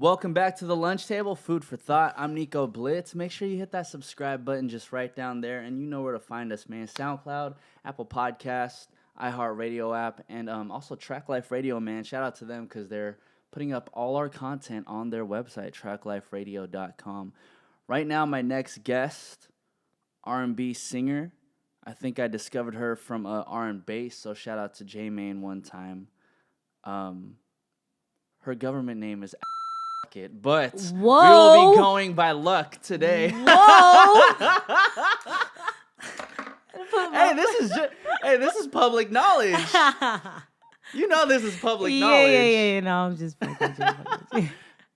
Welcome back to the lunch table, food for thought. I'm Nico Blitz. Make sure you hit that subscribe button just right down there, and you know where to find us, man. SoundCloud, Apple Podcast, iHeartRadio app, and also Track Life Radio, man. Shout out to them because they're putting up all our content on their website, trackliferadio.com. Right now, my next guest, R&B singer. I think I discovered her from R&B, so shout out to J-Main one time. Her government name is it, but we will be going by Luvk today. This is public knowledge. You know this is public knowledge. Yeah. No, I'm just fucking.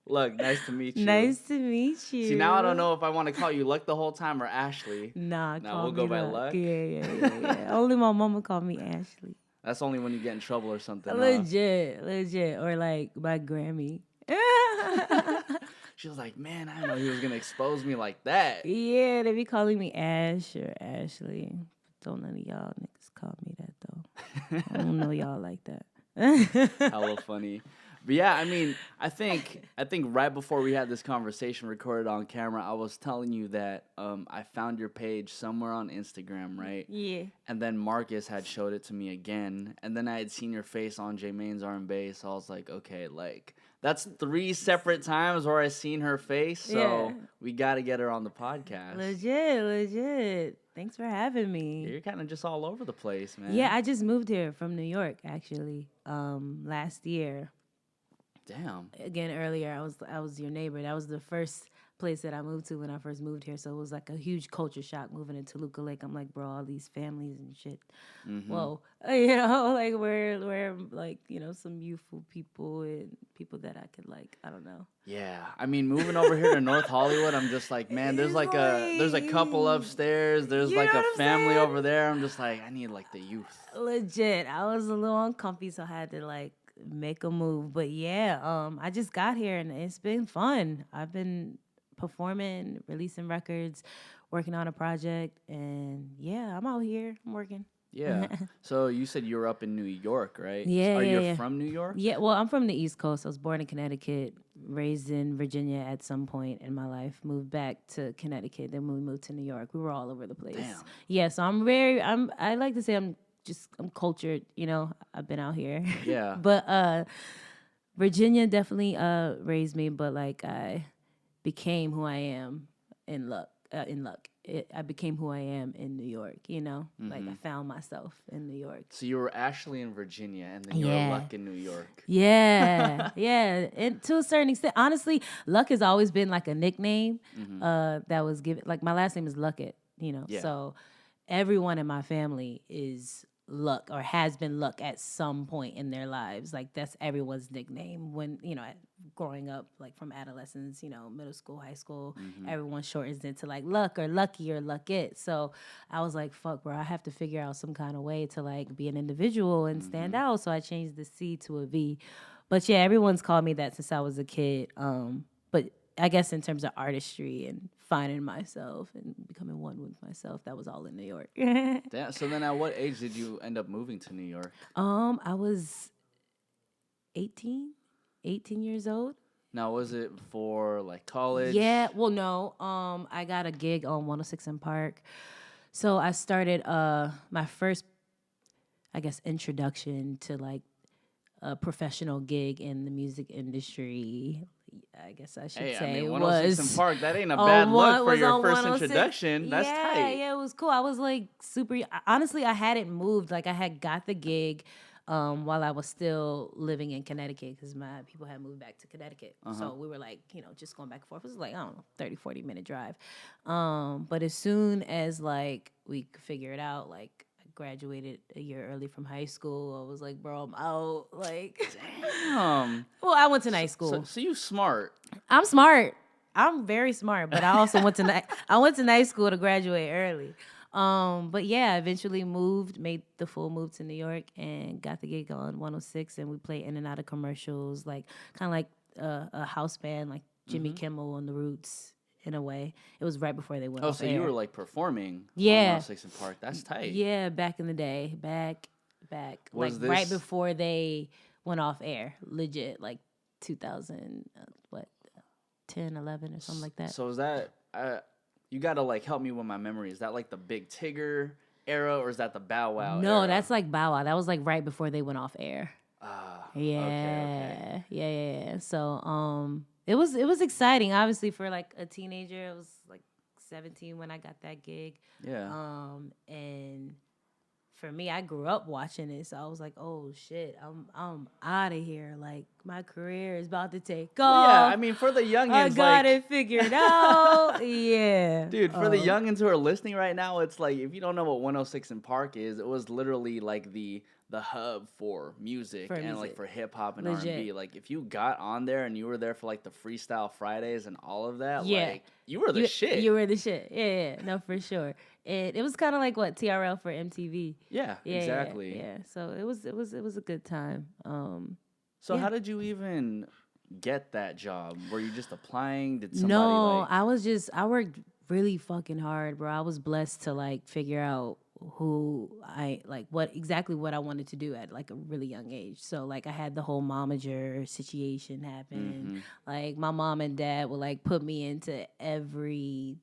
Look, nice to meet you. Nice to meet you. See, now I don't know if I want to call you Luvk the whole time or Ashley. Nah, we'll go by Luvk. Yeah. Only my mama called me Ashley. That's only when you get in trouble or something. Legit. Or like my Grammy. She was like, man, I didn't know he was going to expose me like that. Yeah, they be calling me Ash or Ashley. Don't none of y'all niggas call me that, though. I don't know y'all like that. Hella funny. But yeah, I mean, I think right before we had this conversation recorded on camera, I was telling you that I found your page somewhere on Instagram, right? Yeah. And then Marcus had showed it to me again, and then I had seen your face on J-Main's R&B, so I was like, okay, like that's 3 separate times where I seen her face, so we got to get her on the podcast. Legit. Thanks for having me. You're kind of just all over the place, man. Yeah, I just moved here from New York actually last year. Damn. Again, earlier I was your neighbor. That was the first place that I moved to when I first moved here. So it was like a huge culture shock moving into Luvk Lake. I'm like, bro, all these families and shit. Mm-hmm. Whoa, like we're like, some youthful people and people that I could like, I don't know. Yeah, I mean, moving over here to North Hollywood, I'm just like, man, there's a couple upstairs. There's like a family over there. I'm just like, I need like the youth. Legit, I was a little uncomfy, so I had to like make a move. But yeah, I just got here and it's been fun. I've been performing, releasing records, working on a project, and yeah, I'm out here. I'm working. Yeah. So you said you were up in New York, right? Yeah. Are you from New York? Yeah. Well, I'm from the East Coast. I was born in Connecticut, raised in Virginia at some point in my life, moved back to Connecticut. Then we moved to New York. We were all over the place. Damn. Yeah. So I like to say I'm cultured. I've been out here. Yeah. But Virginia definitely raised me. But like I became who I am in Luvk. I became who I am in New York, Mm-hmm. Like I found myself in New York. So you were Ashley in Virginia, and then you were Luvk in New York. Yeah. And to a certain extent, honestly, Luvk has always been like a nickname that was given. Like my last name is Luckett, Yeah. So everyone in my family is Luvk or has been Luvk at some point in their lives. Like that's everyone's nickname when, growing up, like from adolescence, middle school, high school, everyone shortens it to like Luck or Lucky or Luckett. So I was like, fuck, bro, I have to figure out some kind of way to like be an individual and stand out. So I changed the C to a V. But yeah, everyone's called me that since I was a kid. But I guess in terms of artistry and finding myself and becoming one with myself, that was all in New York. Damn, so then at what age did you end up moving to New York? I was 18 years old. Now, was it for like college? Yeah, well, no. I got a gig on 106 in Park. So I started my first, I guess, introduction to like a professional gig in the music industry. I guess I should say 106 was in Park. That ain't a bad look for your first 106. introduction. That's tight. Yeah, it was cool. I was like super. Honestly, I hadn't moved. Like I had got the gig while I was still living in Connecticut because my people had moved back to Connecticut. So we were like, just going back and forth. It was like, I don't know, 30, 40-minute drive. But as soon as like we could figure it out, like graduated a year early from high school. I was like, bro, I'm out. Like, damn. Well, I went to night school. So you smart. I'm smart. I'm very smart, but I also went to night school to graduate early. But yeah, I eventually made the full move to New York and got the gig on 106, and we played in and out of commercials, like kind of like a house band, like Jimmy Kimmel on the Roots. In a way, it was right before they went off air. You were like performing on 106 in Park. That's tight. Yeah, back in the day. Back. Like right before they went off air. Legit, like 2000, 10, 11 or something like that. So is that you gotta like help me with my memory? Is that like the Big Tigger era, or is that the Bow Wow No, era? that's like Bow Wow. That was like right before they went off air. Okay. Yeah. So it was exciting. Obviously for like a teenager, it was like 17 when I got that gig. Yeah. And for me, I grew up watching it, so I was like, "Oh shit, I'm out of here! Like my career is about to take off." Well, yeah, I mean, for the youngins, I got like, it figured out. Yeah, dude, for the youngins who are listening right now, it's like if you don't know what 106 in Park is, it was literally like the hub for music and like for hip hop and Legit. R&B. Like if you got on there and you were there for like the Freestyle Fridays and all of that, Yeah. like you were the shit. You were the shit. Yeah, no, for sure. It was kind of like what TRL for MTV. Yeah, exactly. Yeah. So it was a good time. So how did you even get that job? Were you just applying? Did somebody No, like... I worked really fucking hard, bro. I was blessed to like figure out who I like what I wanted to do at like a really young age. So like I had the whole momager situation happen. Like my mom and dad would like put me into every,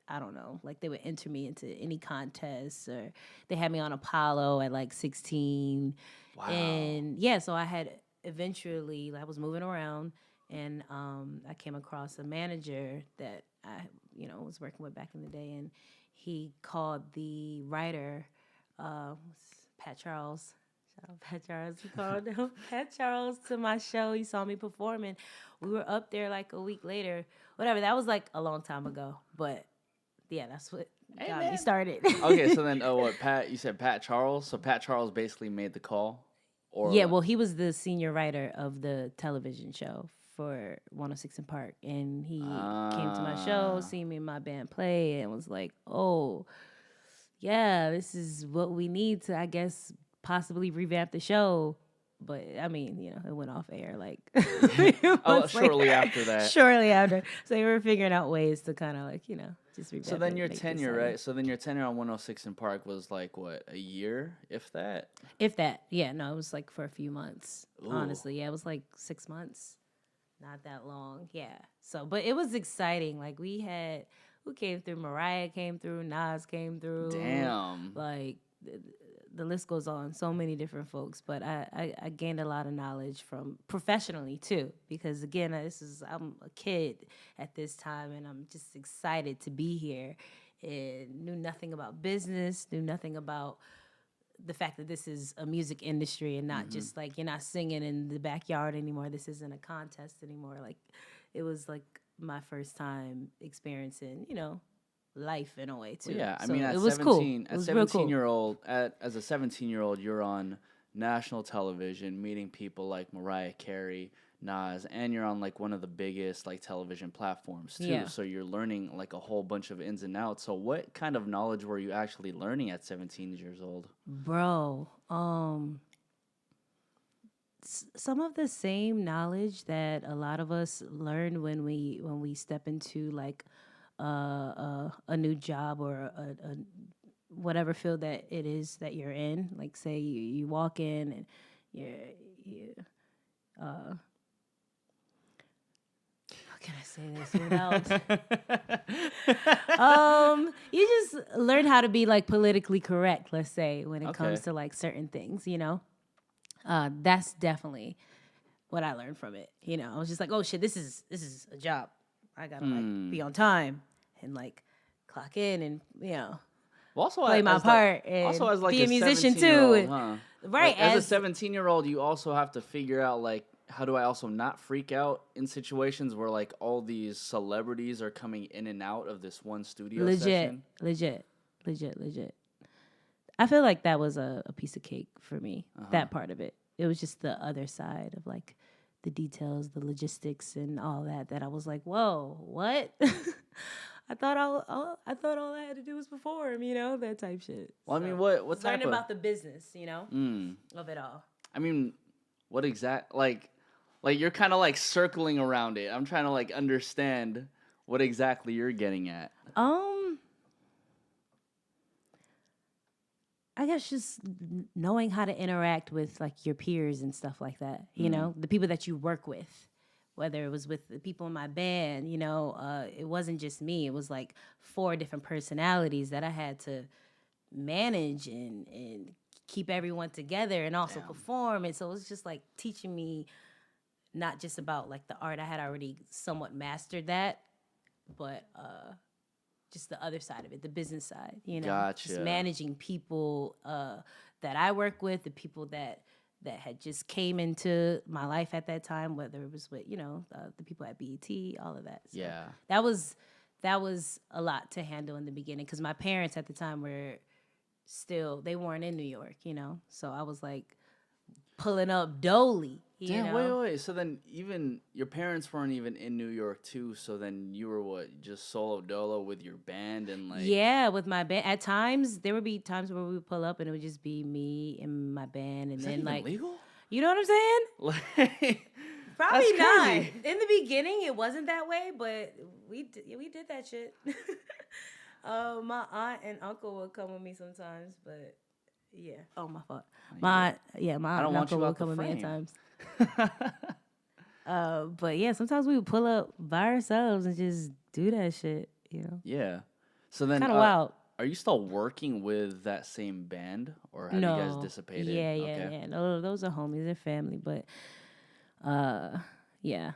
I don't know, like they would enter me into any contests, or they had me on Apollo at like 16. Wow. And yeah, so I had eventually, I was moving around, and I came across a manager that I, was working with back in the day, and he called the writer, Pat Charles. Shout out Pat Charles. He called him Pat Charles to my show. He saw me performing. We were up there like a week later. Whatever. That was like a long time ago, but yeah, that's what got me started. Okay, so then, you said Pat Charles? So Pat Charles basically made the call? Or yeah, well, he was the senior writer of the television show for 106 in Park, and he came to my show, seen me and my band play, and was like, oh, yeah, this is what we need to, I guess, possibly revamp the show. But I mean, it went off air like shortly after that. Shortly after. So we were figuring out ways to kind of like, just revamp. So then your tenure, right? So then your tenure on 106 in Park was like what, a year, if that? If that. Yeah, no, it was like for a few months. Ooh. Honestly, yeah, it was like 6 months. Not that long. Yeah. So, but it was exciting. Like who came through? Mariah came through, Nas came through. Damn. Like the list goes on. So many different folks, but I gained a lot of knowledge from professionally too, because again, I'm a kid at this time, and I'm just excited to be here. And knew nothing about business, knew nothing about the fact that this is a music industry and not just like you're not singing in the backyard anymore. This isn't a contest anymore. Like it was like my first time experiencing, life in a way too. Well, yeah, I so mean, it was cool. As a 17-year-old, you're on national television, meeting people like Mariah Carey, Nas, and you're on like one of the biggest like television platforms too. Yeah. So you're learning like a whole bunch of ins and outs. So what kind of knowledge were you actually learning at 17 years old? Bro, some of the same knowledge that a lot of us learn when we step into like a new job or a whatever field that it is that you're in. Like say you walk in and how can I say this without you just learn how to be like politically correct, let's say, when it comes to like certain things, that's definitely what I learned from it. I was just like, oh shit, this is a job. I gotta like be on time and like clock in and play my part and also as like be a musician too. Right. Like, as a 17-year-old, you also have to figure out like, how do I also not freak out in situations where like all these celebrities are coming in and out of this one studio session? Legit. I feel like that was a piece of cake for me. That part of it. It was just the other side of like the details, the logistics, and all that I was like, whoa, what? I thought all I had to do was perform, that type shit. Well, I mean, what type learning about the business, of it all. I mean, what exact like you're kind of like circling around it. I'm trying to like understand what exactly you're getting at. I guess just knowing how to interact with like your peers and stuff like that. The people that you work with. whether it was with the people in my band, it wasn't just me. It was like 4 different personalities that I had to manage and keep everyone together and also perform. And so it was just like teaching me not just about like the art. I had already somewhat mastered that, but just the other side of it, the business side, Gotcha. just managing people that I work with, the people that had just came into my life at that time, whether it was with, the people at BET, all of that. So Yeah. that was a lot to handle in the beginning because my parents at the time they weren't in New York, So I was like pulling up Dolly, Damn, wait. So then even your parents weren't even in New York too. So then you were what, just solo Dolo with your band and like. Yeah, with my band. At times there would be times where we would pull up and it would just be me and my band, and Is then that even like legal? You know what I'm saying? Like, Probably that's not. crazy. In the beginning, it wasn't that way, but we did that shit. My aunt and uncle would come with me sometimes, but yeah. Oh, my fault. My aunt and uncle would come with me at times. But yeah, sometimes we would pull up by ourselves and just do that shit. Yeah. So then, kind of wild. Are you still working with that same band, or have you guys dissipated? Yeah. No, those are homies. They're family, but yeah.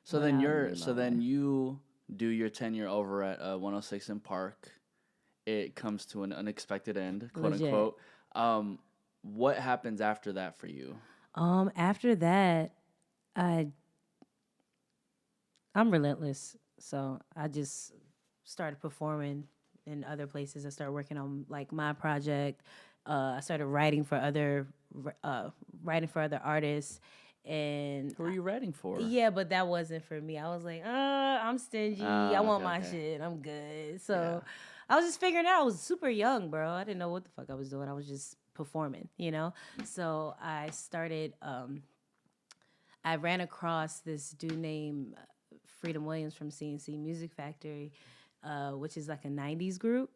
So then you do your tenure over at 106 in Park. It comes to an unexpected end, quote unquote. What happens after that for you? After that, I'm relentless. So I just started performing in other places. I started working on like my project. I started writing for other artists. And who are you writing for? Yeah, but that wasn't for me. I was like, I'm stingy. I want my shit. I'm good. So I was just figuring it out. I was super young, bro. I didn't know what the fuck I was doing. I was just performing, So I started. I ran across this dude named Freedom Williams from CNC Music Factory, which is like a 90s group.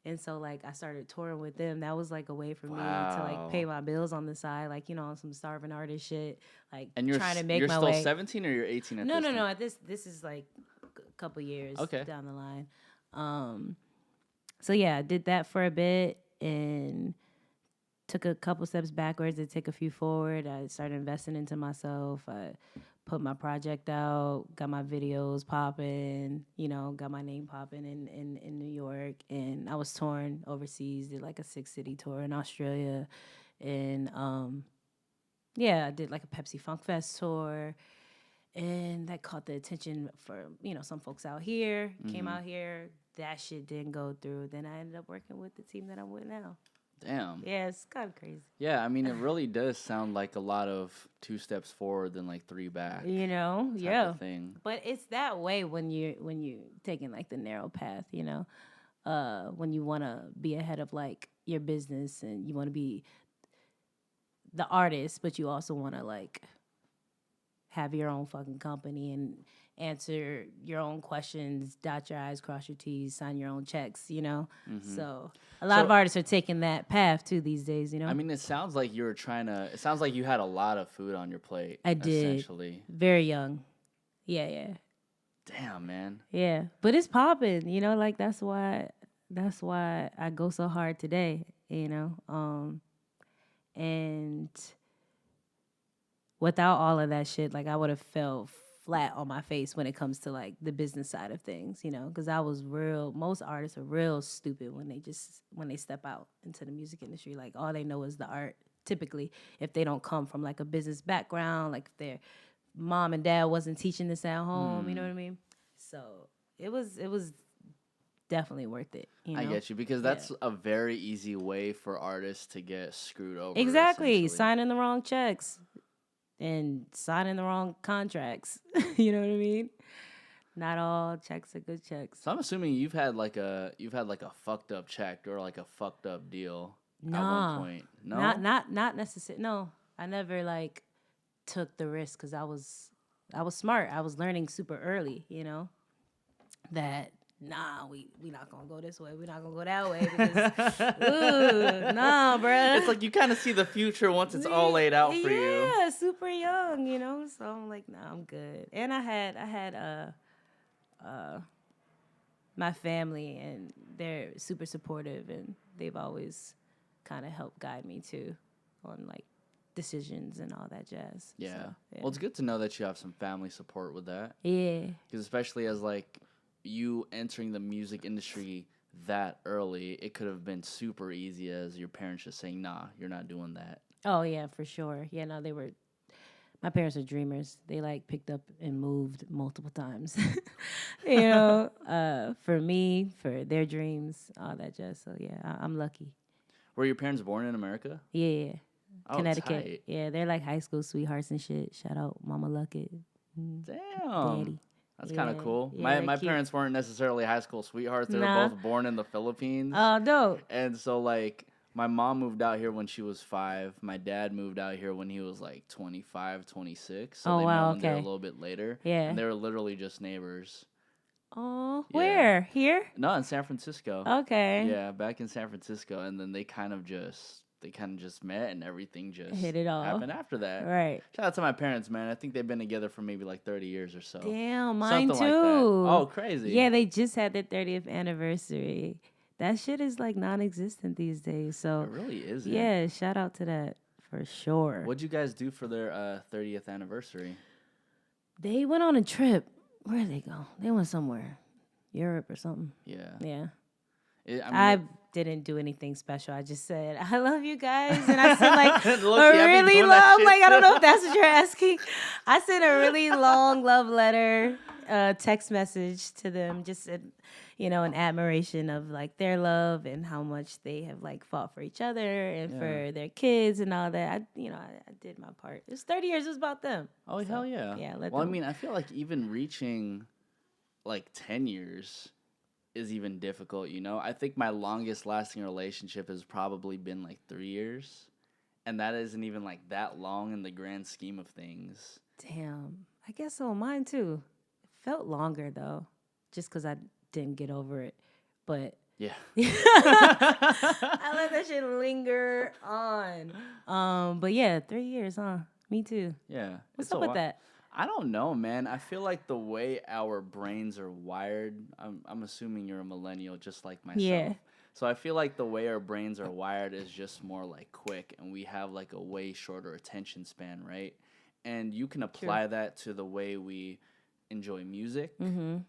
And so, like, I started touring with them. That was, like, a way for me to, like, pay my bills on the side, like, on some starving artist shit, like, and trying to make my way. You're still 17 or you're 18 at this time? No. This is, like, a couple years down the line. So, yeah, I did that for a bit and took a couple steps backwards and take a few forward. I started investing into myself. I put my project out, got my videos popping, got my name popping in New York. And I was touring overseas, did like a 6-city tour in Australia. And I did like a Pepsi Funk Fest tour. And that caught the attention for, some folks out here, came out here. That shit didn't go through. Then I ended up working with the team that I'm with now. Damn. Yeah, it's kind of crazy. Yeah, I mean, it really does sound like a lot of 2 steps forward and like 3 back. Yeah. Of thing. But it's that way when you're taking like the narrow path, when you want to be ahead of like your business and you want to be the artist, but you also want to like have your own fucking company and answer your own questions, dot your I's, cross your T's, sign your own checks, So a lot of artists are taking that path too these days, I mean, it sounds like you were it sounds like you had a lot of food on your plate. I did. Essentially. Very young. Yeah. Damn, man. Yeah. But it's popping, like that's why I go so hard today, and without all of that shit, like I would have fell flat on my face when it comes to like the business side of things, because most artists are real stupid when they step out into the music industry. Like all they know is the art, typically, if they don't come from like a business background, like if their mom and dad wasn't teaching this at home, you know what I mean? So it was definitely worth it. I get you, because that's a very easy way for artists to get screwed over. Exactly. Signing the wrong checks and signing the wrong contracts. You know what I mean? Not all checks are good checks. So I'm assuming you've had like a fucked up check or like a fucked up deal at one point. No, not necessarily. No, I never like took the risk because I was smart. I was learning super early. That nah, we not gonna go this way. We not gonna go that way because, ooh, nah, bruh. It's like you kind of see the future once it's all laid out for you. Yeah, super young, So I'm like, nah, I'm good. And I had my family, and they're super supportive, and they've always kind of helped guide me too on like decisions and all that jazz. Yeah. So, yeah. Well, it's good to know that you have some family support with that. Yeah. Because especially as like you entering the music industry that early, it could have been super easy as your parents just saying, nah, you're not doing that. Oh yeah, for sure. Yeah, no, my parents are dreamers. They like picked up and moved multiple times. For me, for their dreams, all that jazz. So yeah, I'm lucky. Were your parents born in America? Yeah. Oh, Connecticut. tight. Yeah, they're like high school sweethearts and shit. Shout out Mama Luckett. Damn. Daddy. That's kind of Yeah, cool. yeah, My cute. parents weren't necessarily high school sweethearts. They Nah. were both born in the Philippines. Oh, dope. And so, like, my mom moved out here when she was 5. My dad moved out here when he was, like, 25, 26. So Oh, they wow, met when they were a okay. little bit later. Yeah. And they were literally just neighbors. Oh, Yeah. where? Here? No, in San Francisco. Okay. Yeah, back in San Francisco. And then they kind of just met and everything just Hit it off. happened after that. Right. Shout out to my parents, man. I think they've been together for maybe like 30 years or so. Damn, mine Something too. like that. Oh, crazy. Yeah, they just had their 30th anniversary. That shit is like non-existent these days. So It really is. yeah, shout out to that for sure. What'd you guys do for their 30th anniversary? They went on a trip. Where did they go? They went somewhere, Europe or something. Yeah. Yeah. I I didn't do anything special. I just said, I love you guys. And I sent like Low-key, a I've been really doing that long, shit like, I don't too. know if that's what you're asking. I sent a really long love letter, text message to them, just said, an admiration of like their love and how much they have like fought for each other and for their kids and all that. I did my part. It's 30 years. It was about them. Oh, So, hell yeah. Yeah. Well, I mean, I feel like even reaching like 10 years is even difficult, I think my longest lasting relationship has probably been like 3 years. And that isn't even like that long in the grand scheme of things. Damn. I guess so. Mine too. It felt longer though, just because I didn't get over it. But Yeah. I let that shit linger on. But yeah, 3 years, huh? Me too. Yeah. What's up with that? I don't know, man. I feel like the way our brains are wired, I'm assuming you're a millennial just like myself. Yeah. So I feel like the way our brains are wired is just more like quick, and we have like a way shorter attention span, right? And you can apply that to the way we enjoy music,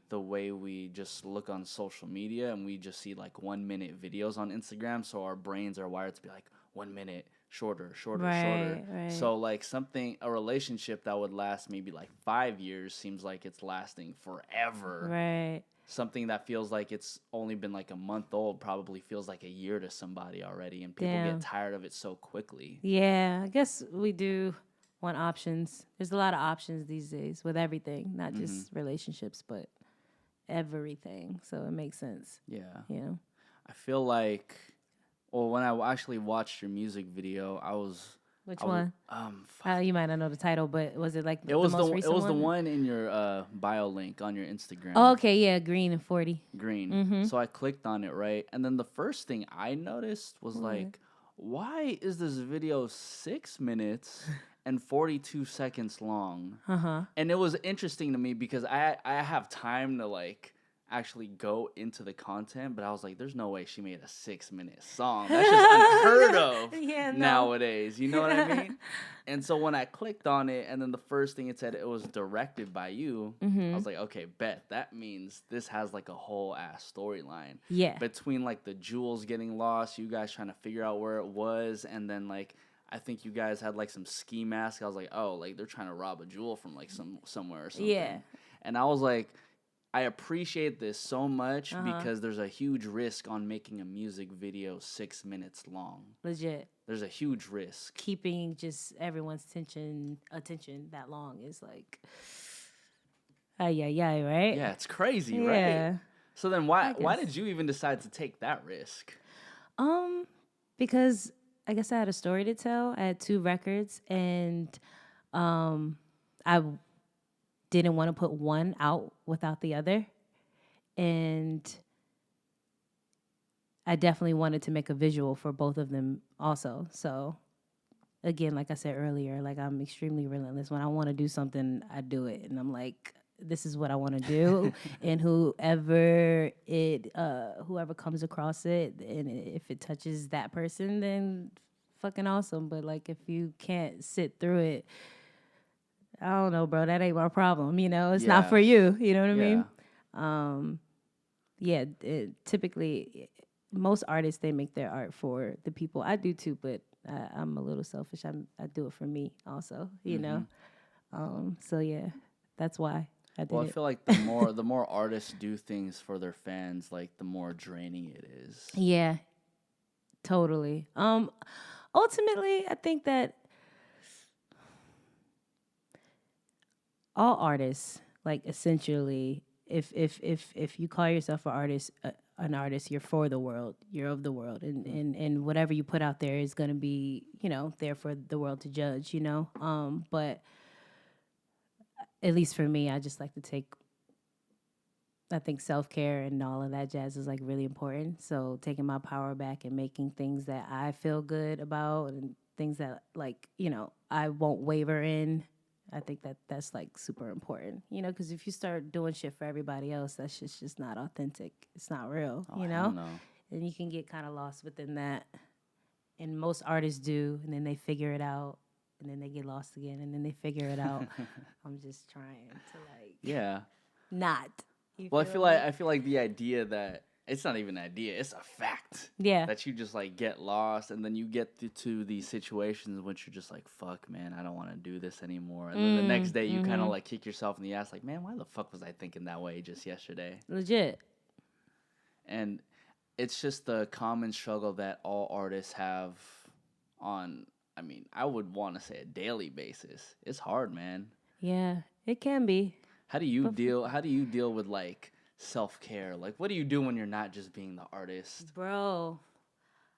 the way we just look on social media, and we just see like 1 minute videos on Instagram. So our brains are wired to be like 1 minute. Shorter. Right. So like a relationship that would last maybe like 5 years seems like it's lasting forever. Right. Something that feels like it's only been like a month old probably feels like a year to somebody already, and people get tired of it so quickly. Yeah, I guess we do want options. There's a lot of options these days with everything, not just relationships, but everything. So it makes sense. Yeah. I feel like, well, when I actually watched your music video, Which one? You might not know the title, but was it like the most recent one? It was the one in your bio link on your Instagram. Oh, okay, yeah, green and 40. Green. So I clicked on it, right? And then the first thing I noticed was like, why is this video 6 minutes and 42 seconds long? And it was interesting to me because I have time to like actually go into the content, but I was like, there's no way she made a 6 minute song. That's just unheard of nowadays. You know what I mean? And so when I clicked on it, and then the first thing it said it was directed by you, I was like, okay, bet. That means this has like a whole ass storyline. Yeah. Between like the jewels getting lost, you guys trying to figure out where it was, and then like I think you guys had like some ski mask. I was like, oh, like they're trying to rob a jewel from like somewhere or something. Yeah. And I was like, I appreciate this so much because there's a huge risk on making a music video 6 minutes long. Legit. There's a huge risk. Keeping just everyone's attention that long is like, right? Yeah, it's crazy, right? So then why did you even decide to take that risk? Because I guess I had a story to tell. I had 2 records, and I didn't want to put one out without the other. And I definitely wanted to make a visual for both of them also. So again, like I said earlier, like I'm extremely relentless. When I want to do something, I do it, and I'm like, this is what I want to do, and whoever comes across it, and if it touches that person, then fucking awesome. But like, if you can't sit through it, I don't know, bro. That ain't my problem. You know, it's not Yeah. for you. You know what I Yeah. mean? Yeah. Typically, most artists they make their art for the people. I do too, but I'm a little selfish. I do it for me also. You know. So yeah, that's why I did Well, I it. feel like the more artists do things for their fans, like the more draining it is. Yeah, totally. Ultimately, I think that all artists, like essentially, if you call yourself an artist, you're for the world, you're of the world, and whatever you put out there is going to be, you know, there for the world to judge, you know. But at least for me, I just like to take. I think self care and all of that jazz is like really important. So taking my power back and making things that I feel good about and things that like I won't waver in. I think that that's like super important, you know, because if you start doing shit for everybody else, that's just not authentic. It's not real, Oh, you hell know, no. and you can get kind of lost within that. And most artists do, and then they figure it out, and then they get lost again, and then they figure it out. I'm just trying to like Yeah. not. You Well, feel me? I feel like the idea that it's not even an idea; it's a fact. Yeah. That you just like get lost, and then you get to these situations in which you're just like, "Fuck, man, I don't want to do this anymore." And then the next day, you kind of like kick yourself in the ass, like, "Man, why the fuck was I thinking that way just yesterday?" Legit. And it's just the common struggle that all artists have on. I mean, I would want to say a daily basis. It's hard, man. Yeah, it can be. How do you But deal? How do you deal with like self-care? Like, what do you do when you're not just being the artist? bro,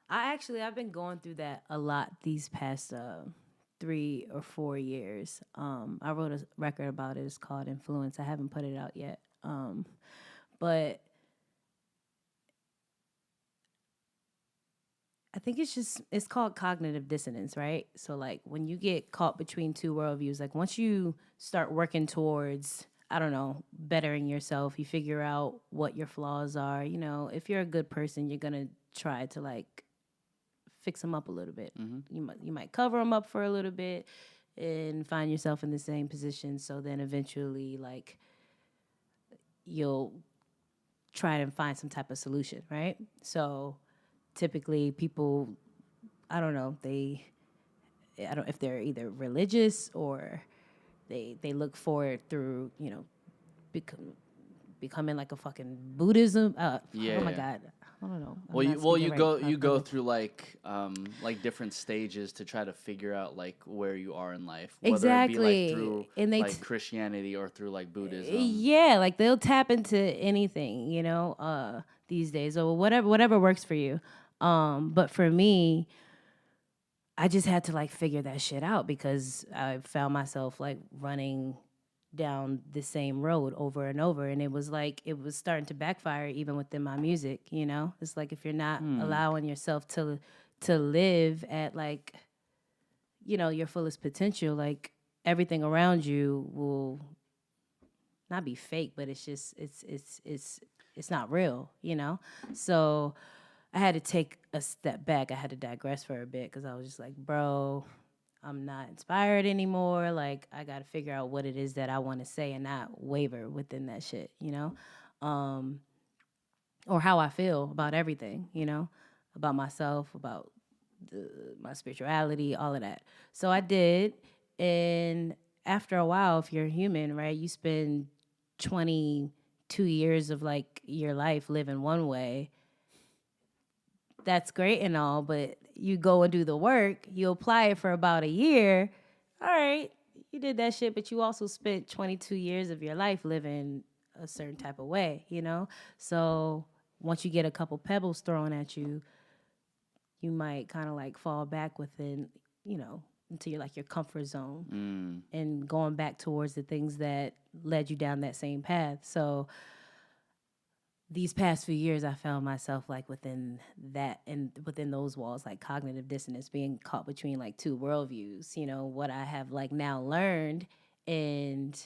I've been going through that a lot these past 3 or 4 years. I wrote a record about it. It's called Influence. I haven't put it out yet. But I think it's called cognitive dissonance, right? So like when you get caught between two worldviews, like once you start working towards, I don't know, bettering yourself, you figure out what your flaws are. You know, if you're a good person, you're gonna try to like fix them up a little bit. You might cover them up for a little bit and find yourself in the same position. So then eventually, like you'll try and find some type of solution, right? So typically people, I don't know, I don't if they're either religious or they look for it through, becoming like a fucking Buddhism. Yeah, Oh my yeah. God, I don't know. I'm Well, not speaking right. you go through like different stages to try to figure out like where you are in life, whether it be like Exactly, through and like Christianity or through like Buddhism. yeah, like they'll tap into anything, these days or whatever works for you. But for me, I just had to like figure that shit out because I found myself like running down the same road over and over, and it was starting to backfire even within my music. It's like if you're not allowing yourself to live at like your fullest potential, like everything around you will not be fake, but it's just it's not real. So I had to take a step back. I had to digress for a bit because I was just like, bro, I'm not inspired anymore. Like, I got to figure out what it is that I want to say and not waver within that shit. Or how I feel about everything, about myself, about my spirituality, all of that. So I did. And after a while, if you're human, right, you spend 22 years of like your life living one way. That's great and all, but you go and do the work, you apply it for about a year. All right, you did that shit, but you also spent 22 years of your life living a certain type of way. So once you get a couple pebbles thrown at you, you might kind of like fall back within, into your comfort zone and going back towards the things that led you down that same path. So these past few years, I found myself like within that and within those walls, like cognitive dissonance, being caught between like two worldviews. You know, what I have like now learned, and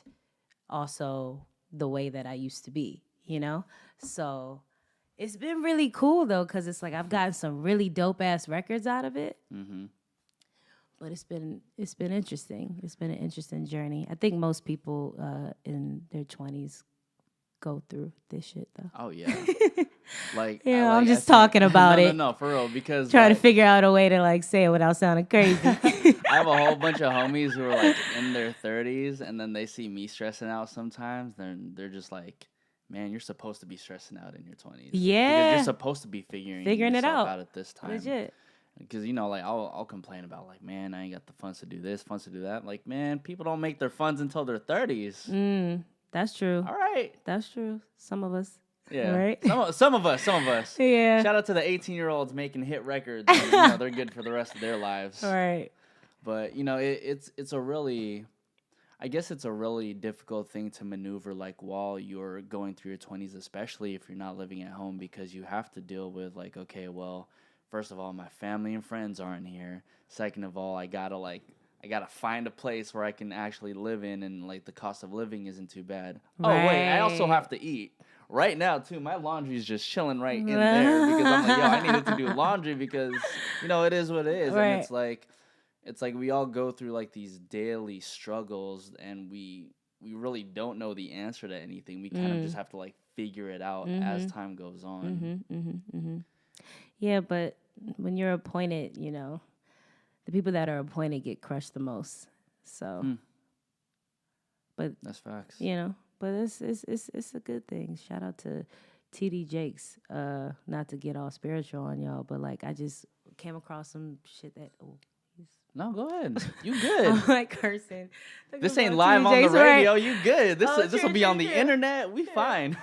also the way that I used to be. You know, so it's been really cool though, because it's like I've gotten some really dope ass records out of it. Mm-hmm. But it's been interesting. It's been an interesting journey. I think most people in their 20s go through this shit though. Oh yeah. Like yeah, I'm just talking about it. No, for real, because trying to figure out a way to like say it without sounding crazy. I have a whole bunch of homies who are like in their 30s, and then they see me stressing out sometimes. Then they're just like, "Man, you're supposed to be stressing out in your 20s. Yeah, because you're supposed to be figuring it out at this time." Legit. Because like I'll complain about like, man, I ain't got the funds to do this, funds to do that. Like, man, people don't make their funds until their 30s. That's true. All right, that's true. Some of us. Yeah, right. Some of us. Yeah. Shout out to the 18-year-olds making hit records. And, they're good for the rest of their lives. All right. But it's a really, I guess it's a really difficult thing to maneuver like while you're going through your 20s, especially if you're not living at home, because you have to deal with like, okay, well, first of all, my family and friends aren't here. Second of all, I gotta find a place where I can actually live in, and like the cost of living isn't too bad. Right. Oh wait, I also have to eat. Right now too, my laundry is just chilling right in there because I'm like, yo, I needed to do laundry because it is what it is, right. And it's like we all go through like these daily struggles, and we really don't know the answer to anything. We kind of just have to like figure it out as time goes on. Yeah, but when you're appointed, the people that are appointed get crushed the most. So, but that's facts. But it's a good thing. Shout out to TD Jakes. Not to get all spiritual on y'all, but like I just came across some shit that. No, go ahead. You good. I'm like cursing. This ain't live on the radio. Right. You good. This will be on the internet. We fine.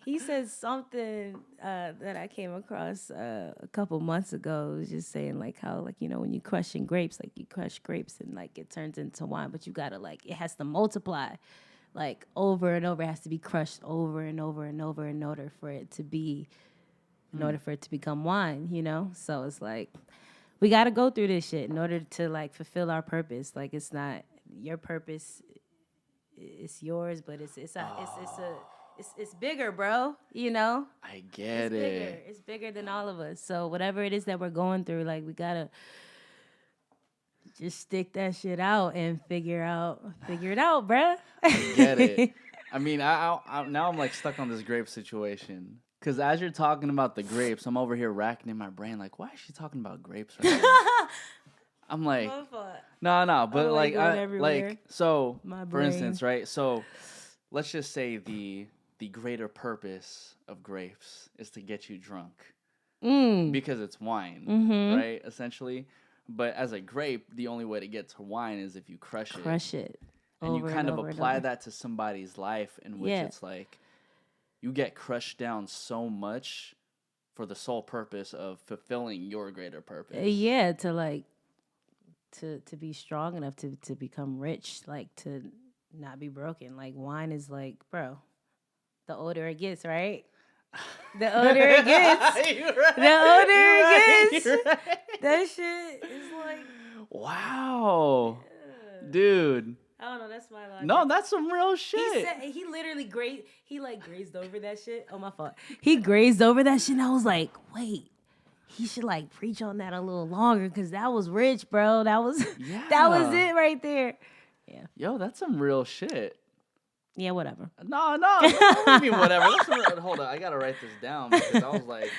He said something that I came across a couple months ago. It was just saying like how like when you crushing grapes, like you crush grapes and like it turns into wine, but you gotta like it has to multiply, like over and over. It has to be crushed over and over and over in order for it to be, in order for it to become wine. So it's like. We got to go through this shit in order to like fulfill our purpose. Like it's not your purpose, it's yours, but it's bigger, bro. I get it. Bigger. It's bigger than all of us. So whatever it is that we're going through, like we gotta just stick that shit out and figure it out, bruh. I get it. I mean, I now I'm like stuck on this grape situation. Because as you're talking about the grapes, I'm over here racking in my brain, like, why is she talking about grapes right now? I'm like, no, but so, for instance, right? So, let's just say the greater purpose of grapes is to get you drunk. Because it's wine, right? Essentially. But as a grape, the only way to get to wine is if you crush it. And you kind of apply that to somebody's life in which it's like, you get crushed down so much for the sole purpose of fulfilling your greater purpose. Yeah, to like to be strong enough to become rich, like to not be broken. Like wine is like, bro, the older it gets, right? The older it gets. That shit is like wow. Yeah. Dude. I don't know. That's my logic. No, that's some real shit. He literally grazed. He like grazed over that shit. Oh, my fault. He grazed over that shit, and I was like, wait, he should like preach on that a little longer because that was rich, bro. That was that was it right there. Yeah. Yo, that's some real shit. Yeah, whatever. No. What do you mean whatever? Hold on, I gotta write this down because I was like,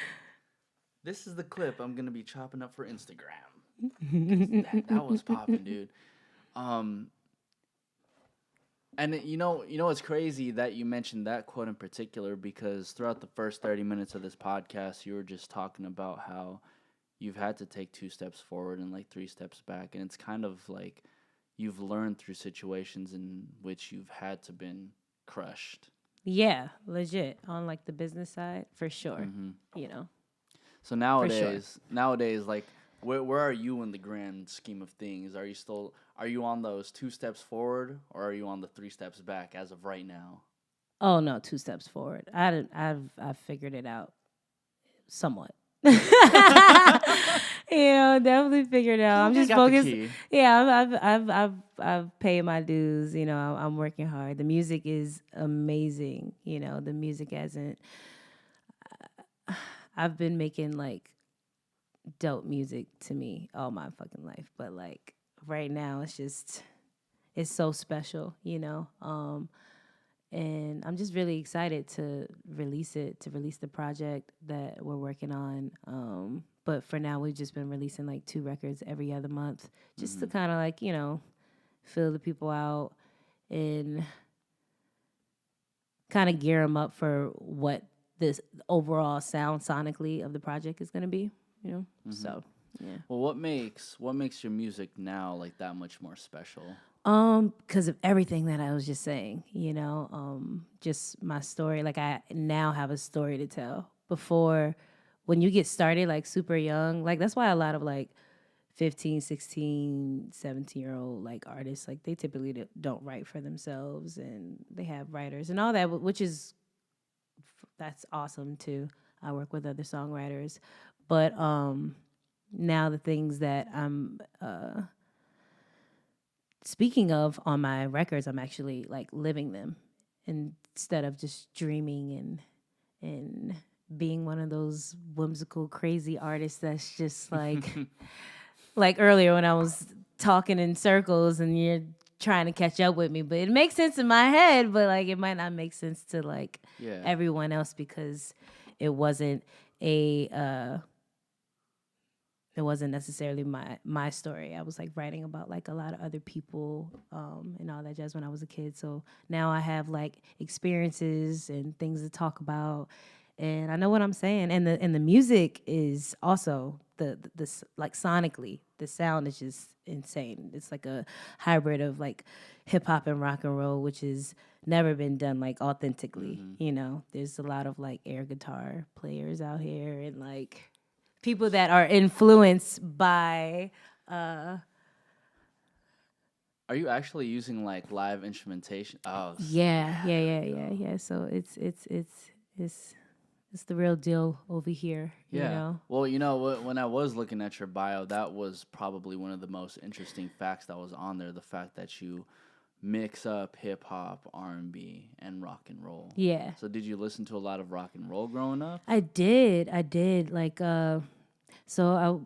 this is the clip I'm gonna be chopping up for Instagram. That was popping, dude. And it's crazy that you mentioned that quote in particular because throughout the first 30 minutes of this podcast, you were just talking about how you've had to take 2 steps forward and like 3 steps back. And it's kind of like you've learned through situations in which you've had to been crushed. Yeah, legit. On like the business side, for sure. So nowadays, like, where are you in the grand scheme of things? Are you on those 2 steps forward, or are you on the 3 steps back as of right now? Oh no, 2 steps forward. I've figured it out somewhat. Definitely figured it out. I'm I just got the focused. key. Yeah, I've paid my dues. I'm working hard. The music is amazing. The music hasn't. I've been making like dope music to me all my fucking life, but like right now it's so special. And I'm just really excited to release the project that we're working on. But for now, we've just been releasing like 2 records every other month, just to kind of like fill the people out and kind of gear them up for what this overall sound sonically of the project is going to be. So yeah. Well, what makes your music now like that much more special? Because of everything that I was just saying, just my story. Like I now have a story to tell. Before, when you get started like super young, like that's why a lot of like 15, 16, 17-year-old like artists, like they typically don't write for themselves, and they have writers and all that, which is, that's awesome too. I work with other songwriters, but now the things that I'm speaking of on my records, I'm actually like living them instead of just dreaming and being one of those whimsical, crazy artists that's just like like earlier when I was talking in circles and you're trying to catch up with me, but it makes sense in my head, but like it might not make sense to like everyone else, because it wasn't it wasn't necessarily my story. I was like writing about like a lot of other people and all that jazz when I was a kid. So now I have like experiences and things to talk about, and I know what I'm saying. And the music is also the like sonically, the sound is just insane. It's like a hybrid of like hip hop and rock and roll, which has never been done like authentically. There's a lot of like air guitar players out here and like people that are influenced by. Are you actually using like live instrumentation? Oh, Yeah. So it's the real deal over here. yeah. Well, when I was looking at your bio, that was probably one of the most interesting facts that was on there. The fact that you mix up hip hop, R&B, and rock and roll. Yeah. So did you listen to a lot of rock and roll growing up? I did. Like, so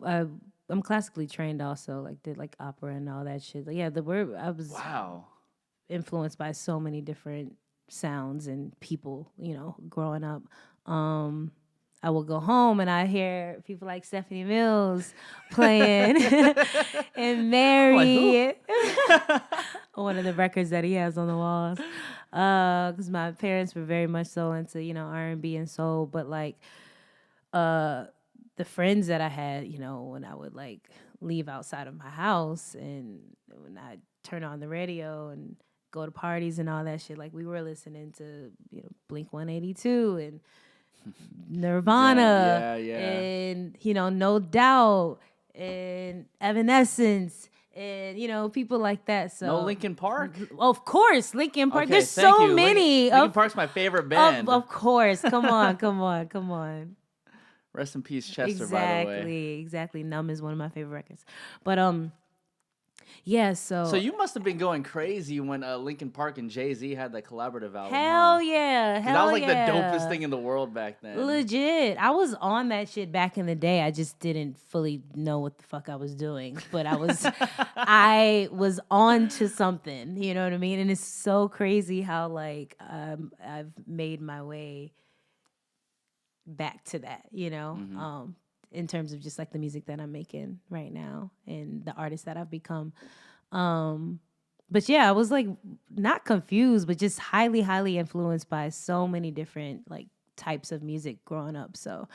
I'm classically trained also. Like, did like opera and all that shit. Like, yeah, I was influenced by so many different sounds and people. Growing up. I will go home and I hear people like Stephanie Mills playing and Mary. One of the records that he has on the walls. Because my parents were very much so into, R&B and soul. But like the friends that I had, when I would like leave outside of my house and when I turn on the radio and go to parties and all that shit, like we were listening to, Blink 182 and Nirvana and No Doubt and Evanescence and people like that. So no Linkin Park? Of course, Linkin Park. Okay, There's so many. Linkin Park's my favorite band. Of course. Come on. Rest in peace, Chester, by the way. Exactly. Numb is one of my favorite records. But yeah, So you must have been going crazy when Linkin Park and Jay-Z had that collaborative album. Hell yeah. That was like the dopest thing in the world back then. Legit. I was on that shit back in the day. I just didn't fully know what the fuck I was doing. But I was on to something, you know what I mean? And it's so crazy how like I've made my way back to that, in terms of just like the music that I'm making right now and the artist that I've become. But yeah, I was like not confused, but just highly, highly influenced by so many different like types of music growing up. So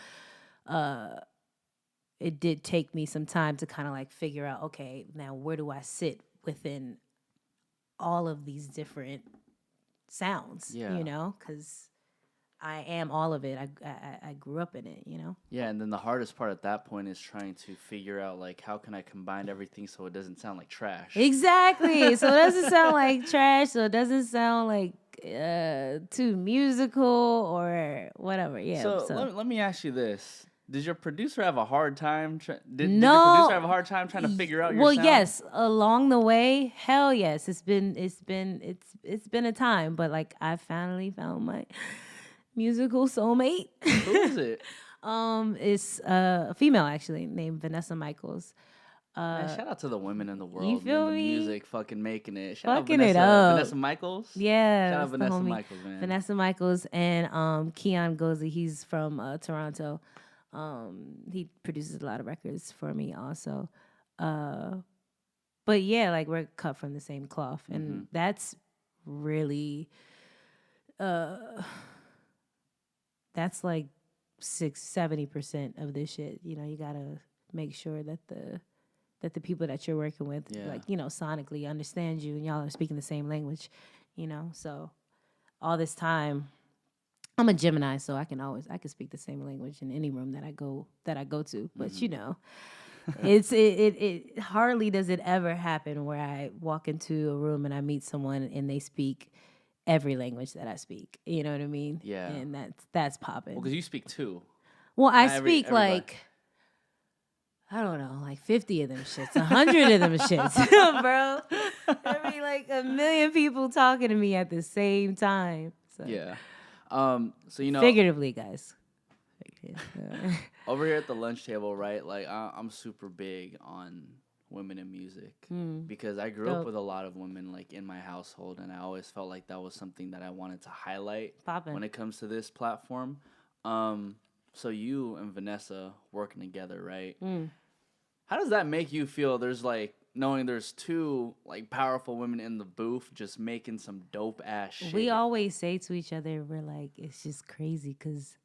it did take me some time to kind of like figure out, okay, now where do I sit within all of these different sounds, because I am all of it. I grew up in it, you know? Yeah, and then the hardest part at that point is trying to figure out, like, how can I combine everything so it doesn't sound like trash? Exactly. So it doesn't sound like trash. So it doesn't sound like too musical or whatever. Yeah. So, So, let me ask you this. Did your producer have a hard time? Did your no. producer have a hard time trying to figure out your Well, sound? yes, along the way, hell yes, it's been a time, but like I finally found my musical soulmate. Who is it? It's a female actually named Vanessa Michaels. Man, shout out to the women in the world. feel man, the me? music, fucking making it. Shout Fucking out it Vanessa, up. Vanessa Michaels. Yeah, Shout out that's the Vanessa homie. Michaels, man. Vanessa Michaels and Keon Gozi. He's from Toronto. He produces a lot of records for me also. But yeah, like we're cut from the same cloth, and that's really that's like 70% of this shit. You know, you gotta make sure that the people that you're working with, like, you know, sonically understand you and y'all are speaking the same language, you know. So all this time, I'm a Gemini, so I can speak the same language in any room that I go to. But you know, it hardly does it ever happen where I walk into a room and I meet someone and they speak every language that I speak. You know what I mean? Yeah. And that's popping. Well, because you speak two. Well, I Not speak everybody. like, I don't know, like 50 of them shits, 100 of them shits, bro. There be like a million people talking to me at the same time. So. Yeah. So, you know. Figuratively, guys. Over here at the lunch table, right? Like, I'm super big on women in music because I grew up with a lot of women, like, in my household, and I always felt like that was something that I wanted to highlight when it comes to this platform. So you and Vanessa working together, right? How does that make you feel? There's like knowing there's two like powerful women in the booth just making some dope ass shit. We always say to each other, we're like, it's just crazy because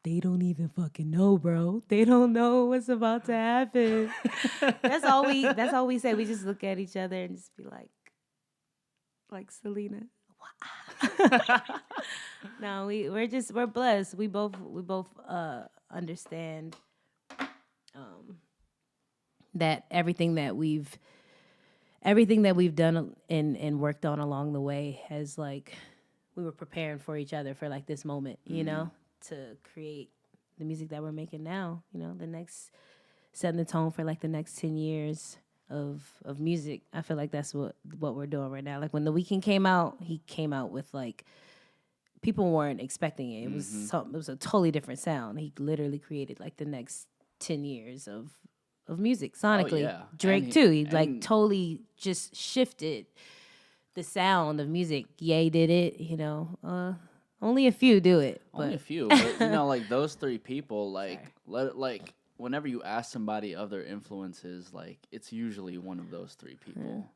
they don't even fucking know, bro. They don't know what's about to happen. That's all we say. We just look at each other and just be like Selena. No, we're blessed. We both understand that everything that we've done and worked on along the way has, like, we were preparing for each other for like this moment, you know, to create the music that we're making now, you know, setting the tone for like the next 10 years of music. I feel like that's what we're doing right now. Like when The Weeknd came out, he came out with like, people weren't expecting it. It was a totally different sound. He literally created like the next 10 years of music sonically. Oh, yeah. Drake too. He like totally just shifted the sound of music. Ye did it, you know. Only a few do it. Only a few, but you know, like those three people, like whenever you ask somebody of their influences, like it's usually one of those three people,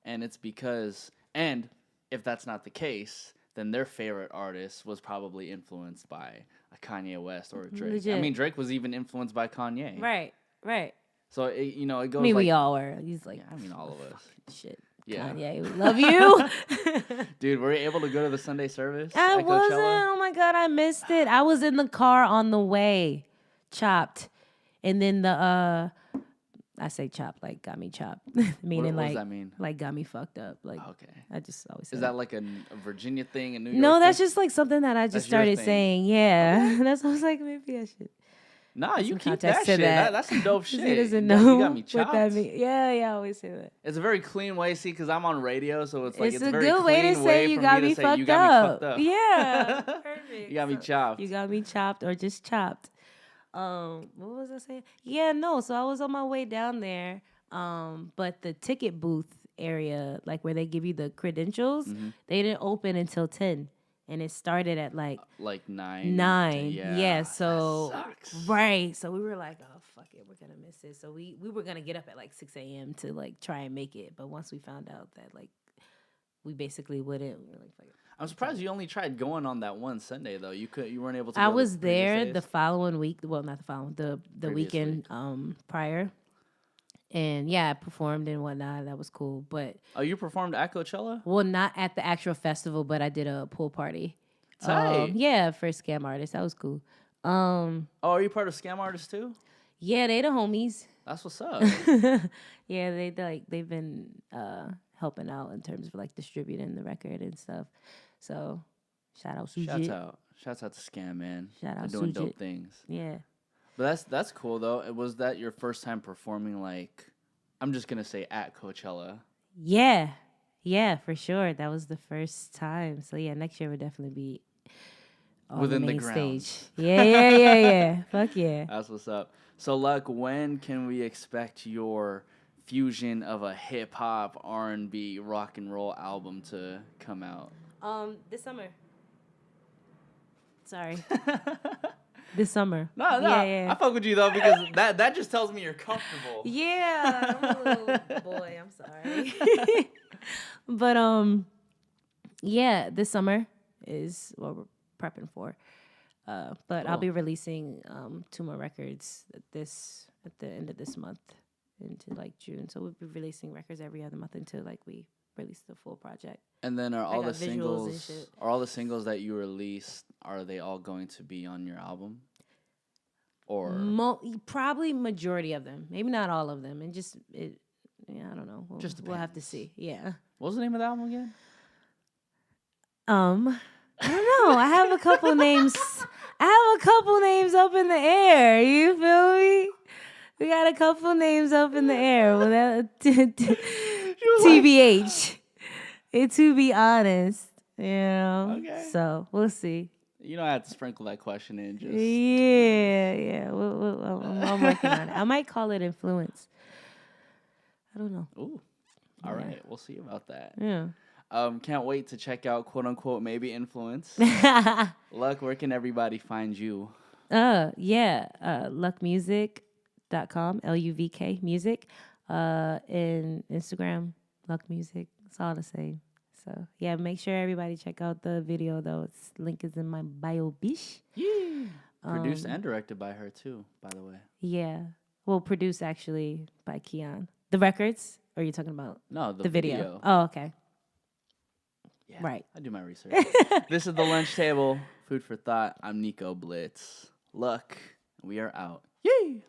and it's because, and if that's not the case, then their favorite artist was probably influenced by a Kanye West or a Drake. Legit. I mean, Drake was even influenced by Kanye. Right. So it goes. I mean, like, we all were. He's like, I mean, all of us. Shit. Yeah. Kanye, we love you. Dude, were you able to go to the Sunday service I at wasn't. Coachella? Oh my God, I missed it. I was in the car on the way, chopped. And then I say chopped, like got me chopped. Meaning What like, does that mean? like got me fucked up. Like, Okay. I just always say Is that like a Virginia thing, a New York No, that's thing? just like something that I just That's your started thing. saying. Yeah. That's why I was like, maybe I should. Nah, you Some keep context that to shit. that. That's some dope shit. He doesn't You know got me what chopped. that means. Yeah, I always say that. It's a very clean way, see, because I'm on radio, so it's like It's a a very good way clean to say you for got me me to say you fucked got me up. fucked up. Yeah, perfect. You got me chopped. You got me chopped or just chopped. What was I saying? Yeah, no. So I was on my way down there. But the ticket booth area, like where they give you the credentials, they didn't open until 10. And it started at like 9. 9. Yeah. Yeah, so that sucks. right. So we were like, oh fuck it, we're gonna miss it. So we were gonna get up at like 6 a.m. to like try and make it. But once we found out that like we basically wouldn't, we were like, fuck it. I'm surprised you only tried going on that one Sunday though. You weren't able to. I go was the previous there days? the following week. Well, not the following, the Previous weekend week. prior. And yeah, I performed and whatnot. That was cool. But Oh, you performed at Coachella? well, not at the actual festival, but I did a pool party. Tight. Yeah, for Scam Artist. That was cool. Oh, are you part of Scam Artists too? Yeah, they the homies. That's what's up. Yeah, they've been helping out in terms of like distributing the record and stuff. So shout out Sujit. Shouts out to Scam, man. Shout out They're doing Sujit. dope things. Yeah. But that's cool though. Was that your first time performing, like, I'm just gonna say, at Coachella? Yeah. Yeah, for sure. That was the first time. So yeah, next year would definitely be on Within the the main grounds. stage. Yeah. Fuck yeah. That's what's up. So, Luvk, when can we expect your fusion of a hip hop, R&B, rock and roll album to come out? This summer. Sorry. This summer. No, Yeah. I fuck with you though, because that just tells me you're comfortable. Yeah, I'm a little boy. I'm sorry. But yeah, this summer is what we're prepping for. But Cool. I'll be releasing 2 more records at the end of this month into like June. So we'll be releasing records every other month until like we release the full project. And then are all the got visuals and singles shit. that you released, are they all going to be on your album? Or Probably majority of them, maybe not all of them, and I don't know. We'll have to see. Yeah. What was the name of the album again? I don't know. I have a couple names. Up in the air. You feel me? We got a couple names up in the air. Well, that TBH. To be honest, you know. Okay. So we'll see. You don't have to sprinkle that question in. Just Yeah. I'm working on it. I might call it Influence. I don't know. Ooh. All right. We'll see about that. Yeah. Can't wait to check out quote unquote maybe Influence. Luvk, where can everybody find you? Luvkmusic.com, Luvk music. In Instagram, Luvk Music. It's all the same. So yeah, make sure everybody check out the video though. Link is in my bio, bish. Yeah. Produced and directed by her too, by the way. Yeah. Well, produced actually by Keon. The records? Or are you talking about the video? Oh, okay. Yeah, right. I do my research. This is The Lunch Table. Food for thought. I'm Nico Blitz. Luvk. We are out. Yay!